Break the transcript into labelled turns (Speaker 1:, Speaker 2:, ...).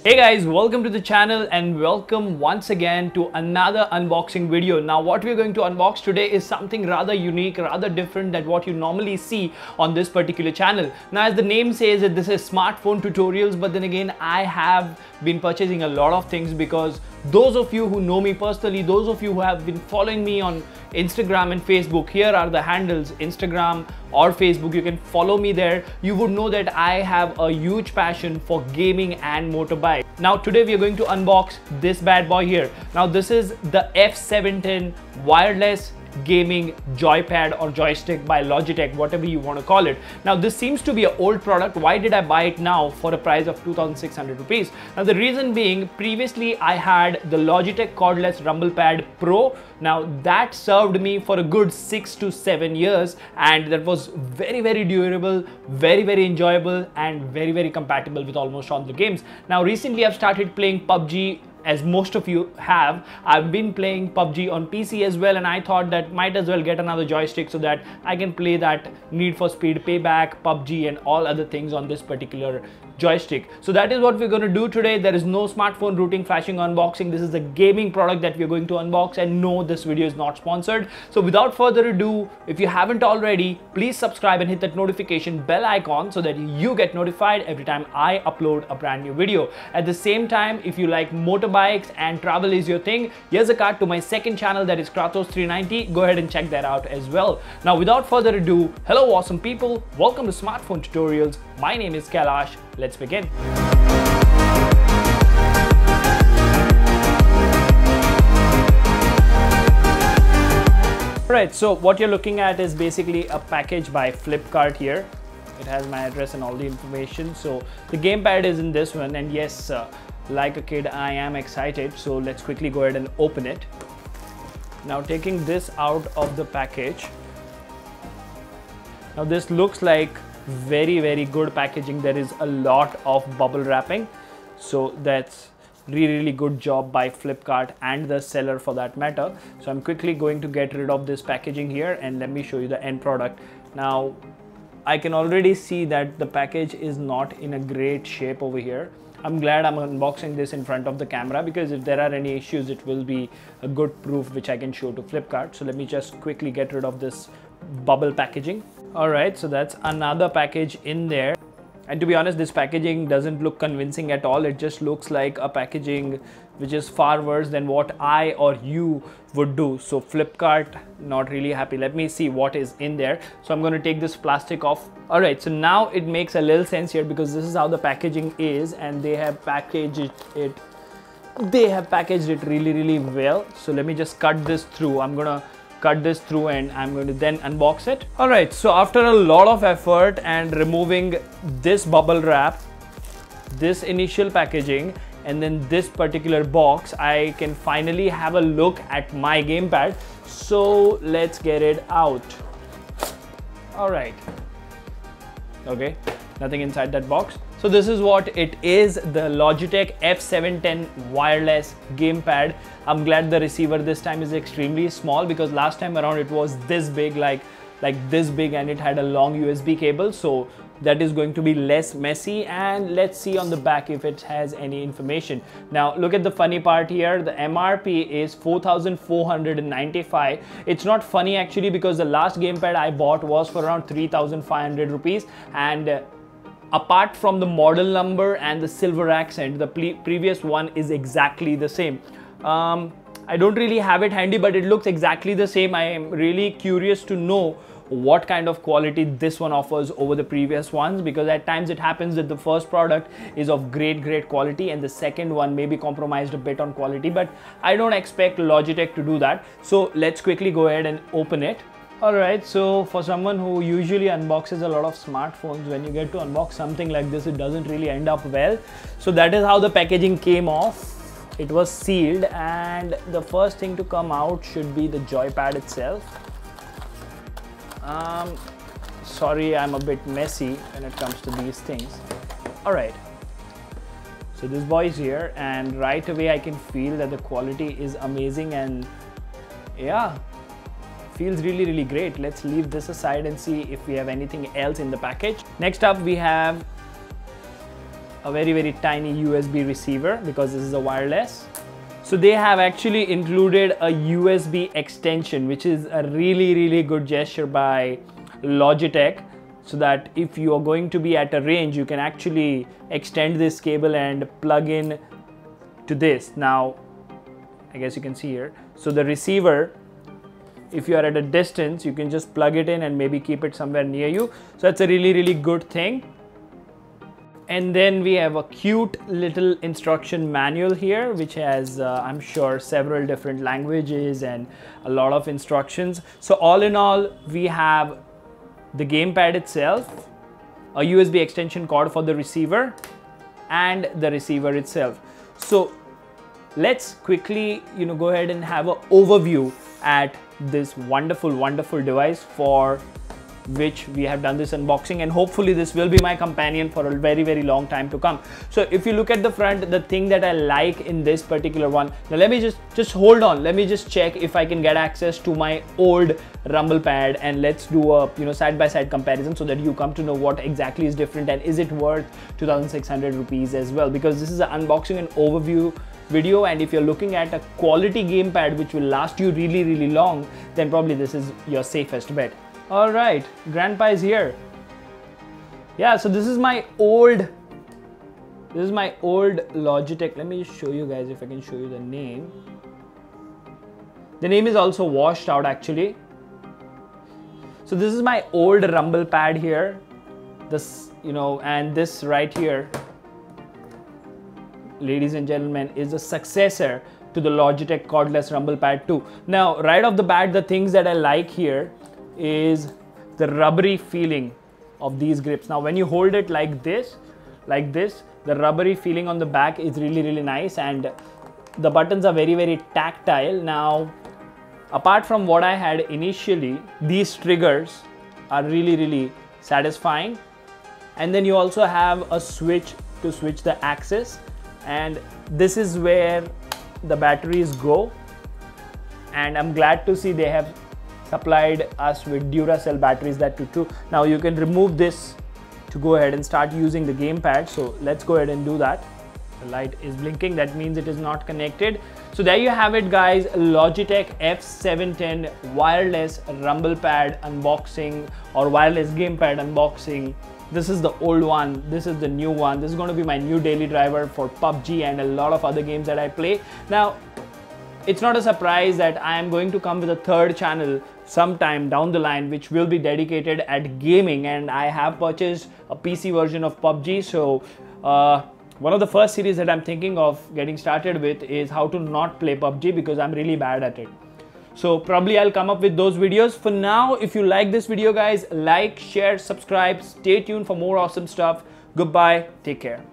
Speaker 1: Hey guys, welcome to the channel and welcome once again to another unboxing video. Now what we're going to unbox today is something rather unique, rather different than what you normally see on this particular channel. Now as the name says, this is smartphone tutorials, but then again I have been purchasing a lot of things because those of you who know me personally, those of you who have been following me on Instagram and Facebook, here are the handles, Instagram or Facebook, you can follow me there. You would know that I have a huge passion for gaming and motorbike. Now today we are going to unbox this bad boy here. Now this is the F710 wireless gaming joypad or joystick by Logitech, whatever you want to call it. Now this seems to be an old product. Why did I buy it now for a price of 2,600 rupees? Now the reason being, previously I had the Logitech cordless rumblepad Pro. Now that served me for a good 6 to 7 years and that was very durable, very enjoyable and very compatible with almost all the games. Now recently I've started playing PUBG. As most of you have, I've been playing PUBG on PC as well, and I thought that might as well get another joystick so that I can play that Need for Speed Payback, PUBG and all other things on this particular joystick. So that is what we're going to do today. There is no smartphone routing, flashing, unboxing. This is a gaming product that we're going to unbox, and no, this video is not sponsored. So without further ado, if you haven't already, please subscribe and hit that notification bell icon so that you get notified every time I upload a brand new video. At the same time, if you like motorbikes and travel is your thing, here's a card to my second channel, that is Kratos 390. Go ahead and check that out as well. Now without further ado, hello awesome people, welcome to Smartphone Tutorials. My name is Kailash. Let's begin. Alright, so what you're looking at is basically a package by Flipkart here. It has my address and all the information. So the gamepad is in this one, and yes, like a kid I am excited, so let's quickly go ahead and open it. Now taking this out of the package, now this looks like very good packaging. There is a lot of bubble wrapping, so that's really good job by Flipkart and the seller for that matter. So I'm quickly going to get rid of this packaging here and let me show you the end product. Now I can already see that the package is not in a great shape over here. I'm glad I'm unboxing this in front of the camera because if there are any issues, it will be a good proof which I can show to Flipkart. So let me just quickly get rid of this bubble packaging. Alright, so that's another package in there. And to be honest, this packaging doesn't look convincing at all. It just looks like a packaging which is far worse than what I or you would do. So Flipkart, not really happy. Let me see what is in there. So I'm going to take this plastic off. Alright, so now it makes a little sense here because this is how the packaging is, and they have packaged it really well. So let me just cut this through. I'm gonna cut this through and I'm going to then unbox it. Alright, so after a lot of effort and removing this bubble wrap, this initial packaging, and then this particular box, I can finally have a look at my gamepad. So let's get it out. Alright, okay, nothing inside that box. So this is what it is, the Logitech F710 wireless gamepad. I'm glad the receiver this time is extremely small because last time around it was this big, like this big, and it had a long USB cable. So that is going to be less messy, and let's see on the back if it has any information. Now look at the funny part here. The MRP is 4,495. It's not funny actually because the last gamepad I bought was for around 3,500 rupees, and apart from the model number and the silver accent, the previous one is exactly the same. I don't really have it handy, but it looks exactly the same. I am really curious to know what kind of quality this one offers over the previous ones, because at times it happens that the first product is of great quality and the second one may be compromised a bit on quality, but I don't expect Logitech to do that. So let's quickly go ahead and open it. Alright, so for someone who usually unboxes a lot of smartphones, when you get to unbox something like this, it doesn't really end up well. So that is how the packaging came off. It was sealed, and the first thing to come out should be the joypad itself. Sorry, I'm a bit messy when it comes to these things. Alright, so this boy is here, and right away I can feel that the quality is amazing, and yeah, feels really great. Let's leave this aside and see if we have anything else in the package. Next up we have a very tiny USB receiver because this is a wireless. So they have actually included a USB extension, which is a really good gesture by Logitech, so that if you are going to be at a range, you can actually extend this cable and plug in to this. Now, I guess you can see here. So the receiver, if you are at a distance, you can just plug it in and maybe keep it somewhere near you. So that's a really good thing. And then we have a cute little instruction manual here, which has, I'm sure, several different languages and a lot of instructions. So all in all, we have the gamepad itself, a USB extension cord for the receiver, and the receiver itself. So let's quickly, go ahead and have an overview at this wonderful device for which we have done this unboxing, and hopefully this will be my companion for a very long time to come. So if you look at the front, the thing that I like in this particular one, now let me just hold on, let me just check if I can get access to my old rumblepad, and let's do a side-by-side comparison so that you come to know what exactly is different and is it worth 2,600 rupees as well, because this is an unboxing and overview video, and if you're looking at a quality gamepad which will last you really long, then probably this is your safest bet. All right, grandpa is here. Yeah, so this is my old Logitech. Let me just show you guys if I can show you the name. The name is also washed out actually. So this is my old rumblepad here. This, and this right here, ladies and gentlemen, is a successor to the Logitech cordless rumblepad 2. Now, right off the bat, the things that I like here is the rubbery feeling of these grips. Now when you hold it like this, the rubbery feeling on the back is really nice, and the buttons are very tactile. Now, apart from what I had initially, these triggers are really satisfying. And then you also have a switch to switch the axis, and this is where the batteries go, and I'm glad to see they have supplied us with Duracell batteries, that too. Now you can remove this to go ahead and start using the gamepad. So let's go ahead and do that. The light is blinking, that means it is not connected. So there you have it guys, Logitech F710 wireless rumblepad unboxing, or wireless gamepad unboxing. This is the old one, this is the new one. This is going to be my new daily driver for PUBG and a lot of other games that I play. Now, it's not a surprise that I am going to come with a third channel sometime down the line, which will be dedicated at gaming, and I have purchased a PC version of PUBG. So one of the first series that I'm thinking of getting started with is how to not play PUBG, because I'm really bad at it. So probably I'll come up with those videos. For now, if you like this video guys, like, share, subscribe, stay tuned for more awesome stuff. Goodbye, take care.